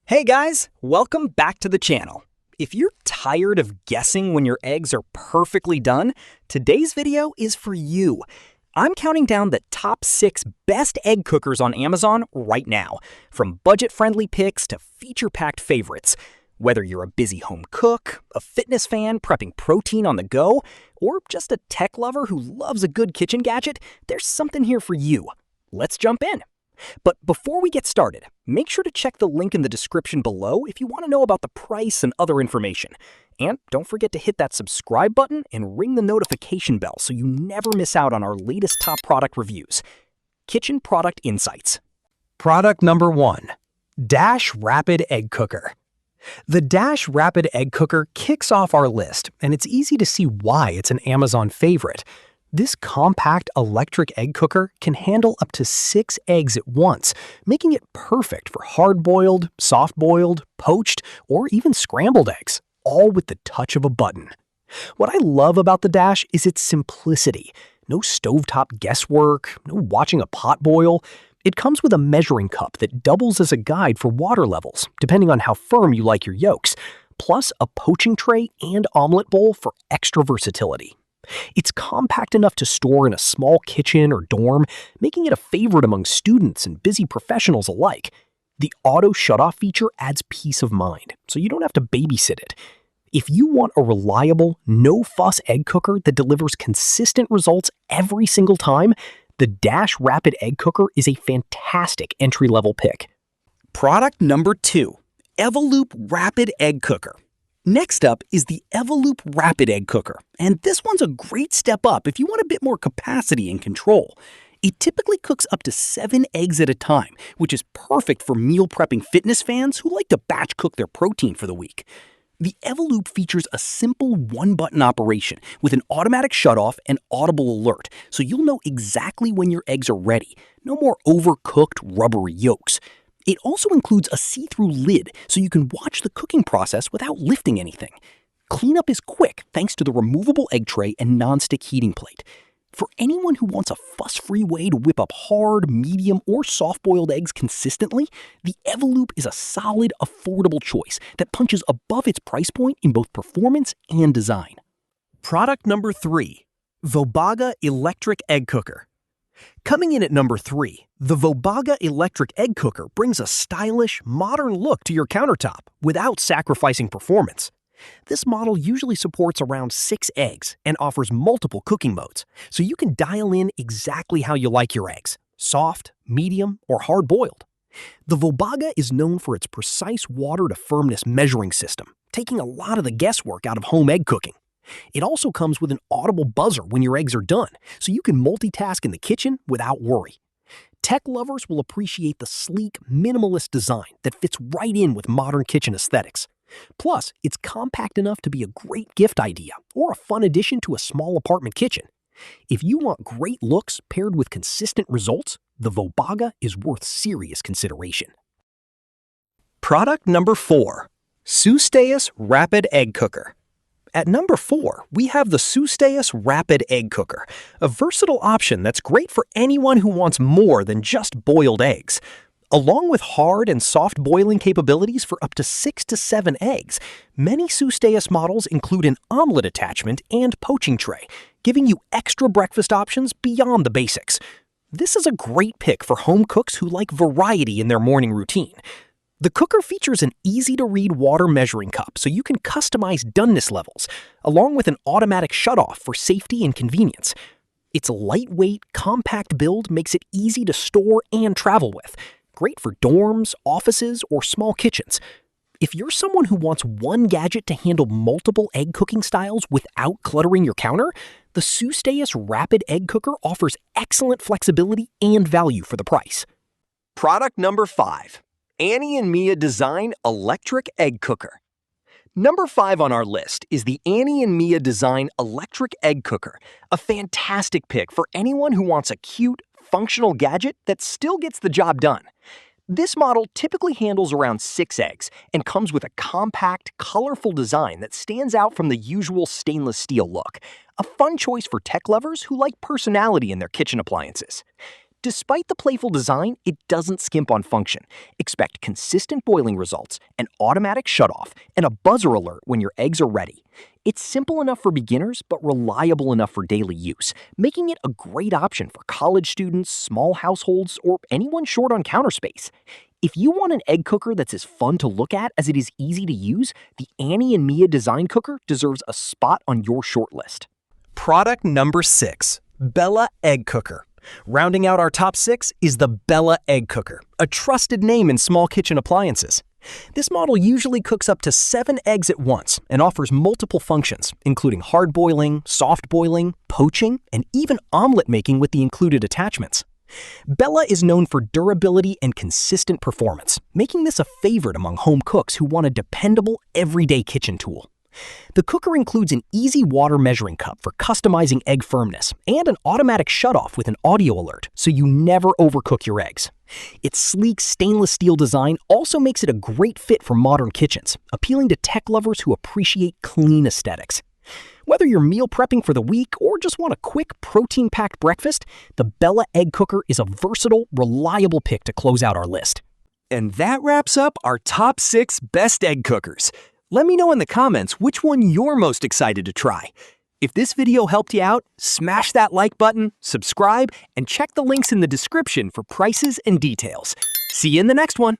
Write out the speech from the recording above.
Hey guys, welcome back to the channel. If you're tired of guessing when your eggs are perfectly done, today's video is for you. I'm counting down the top 6 best egg cookers on Amazon right now, from budget-friendly picks to feature-packed favorites. Whether you're a busy home cook, a fitness fan prepping protein on the go, or just a tech lover who loves a good kitchen gadget, there's something here for you. Let's jump in. But before we get started, make sure to check the link in the description below if you want to know about the price and other information. And don't forget to hit that subscribe button and ring the notification bell so you never miss out on our latest top product reviews. Kitchen Product Insights. Product number 1. Dash Rapid Egg Cooker. The Dash Rapid Egg Cooker kicks off our list, and it's easy to see why it's an Amazon favorite. This compact electric egg cooker can handle up to 6 eggs at once, making it perfect for hard-boiled, soft-boiled, poached, or even scrambled eggs, all with the touch of a button. What I love about the Dash is its simplicity. No stovetop guesswork, no watching a pot boil. It comes with a measuring cup that doubles as a guide for water levels, depending on how firm you like your yolks, plus a poaching tray and omelet bowl for extra versatility. It's compact enough to store in a small kitchen or dorm, making it a favorite among students and busy professionals alike. The auto shutoff feature adds peace of mind, so you don't have to babysit it. If you want a reliable, no-fuss egg cooker that delivers consistent results every single time, the Dash Rapid Egg Cooker is a fantastic entry-level pick. Product number 2. Evolup Rapid Egg Cooker. Next up is the Evolup Rapid Egg Cooker, and this one's a great step up if you want a bit more capacity and control. It typically cooks up to 7 eggs at a time, which is perfect for meal prepping fitness fans who like to batch cook their protein for the week. The Evolup features a simple one-button operation with an automatic shutoff and audible alert, so you'll know exactly when your eggs are ready. No more overcooked, rubbery yolks. It also includes a see-through lid, so you can watch the cooking process without lifting anything. Cleanup is quick thanks to the removable egg tray and non-stick heating plate. For anyone who wants a fuss-free way to whip up hard, medium, or soft-boiled eggs consistently, the Evolup is a solid, affordable choice that punches above its price point in both performance and design. Product number 3. VOBAGA Electric Egg Cooker. Coming in at number 3, the VOBAGA Electric Egg Cooker brings a stylish, modern look to your countertop without sacrificing performance. This model usually supports around 6 eggs and offers multiple cooking modes, so you can dial in exactly how you like your eggs, soft, medium, or hard-boiled. The VOBAGA is known for its precise water-to-firmness measuring system, taking a lot of the guesswork out of home egg cooking. It also comes with an audible buzzer when your eggs are done, so you can multitask in the kitchen without worry. Tech lovers will appreciate the sleek, minimalist design that fits right in with modern kitchen aesthetics. Plus, it's compact enough to be a great gift idea or a fun addition to a small apartment kitchen. If you want great looks paired with consistent results, the VOBAGA is worth serious consideration. Product number 4. Sustaeus Rapid Egg Cooker. At number 4, we have the Sustaeus Rapid Egg Cooker, a versatile option that's great for anyone who wants more than just boiled eggs. Along with hard and soft boiling capabilities for up to 6 to 7 eggs, many Sustaeus models include an omelet attachment and poaching tray, giving you extra breakfast options beyond the basics. This is a great pick for home cooks who like variety in their morning routine. The cooker features an easy-to-read water measuring cup so you can customize doneness levels, along with an automatic shutoff for safety and convenience. Its lightweight, compact build makes it easy to store and travel with, great for dorms, offices, or small kitchens. If you're someone who wants one gadget to handle multiple egg cooking styles without cluttering your counter, the Sustaeus Rapid Egg Cooker offers excellent flexibility and value for the price. Product number 5. Annie and Mia Design Electric Egg Cooker. Number 5 on our list is the Annie and Mia Design Electric Egg Cooker, a fantastic pick for anyone who wants a cute, functional gadget that still gets the job done. This model typically handles around 6 eggs and comes with a compact, colorful design that stands out from the usual stainless steel look, a fun choice for tech lovers who like personality in their kitchen appliances. Despite the playful design, it doesn't skimp on function. Expect consistent boiling results, an automatic shutoff, and a buzzer alert when your eggs are ready. It's simple enough for beginners, but reliable enough for daily use, making it a great option for college students, small households, or anyone short on counter space. If you want an egg cooker that's as fun to look at as it is easy to use, the Annie and Mia design cooker deserves a spot on your shortlist. Product number 6, Bella Egg Cooker. Rounding out our top 6 is the Bella Egg Cooker, a trusted name in small kitchen appliances. This model usually cooks up to 7 eggs at once and offers multiple functions, including hard boiling, soft boiling, poaching, and even omelet making with the included attachments. Bella is known for durability and consistent performance, making this a favorite among home cooks who want a dependable, everyday kitchen tool. The cooker includes an easy water measuring cup for customizing egg firmness and an automatic shutoff with an audio alert so you never overcook your eggs. Its sleek stainless steel design also makes it a great fit for modern kitchens, appealing to tech lovers who appreciate clean aesthetics. Whether you're meal prepping for the week or just want a quick, protein-packed breakfast, the Bella Egg Cooker is a versatile, reliable pick to close out our list. And that wraps up our top 6 best egg cookers. Let me know in the comments which one you're most excited to try. If this video helped you out, smash that like button, subscribe, and check the links in the description for prices and details. See you in the next one.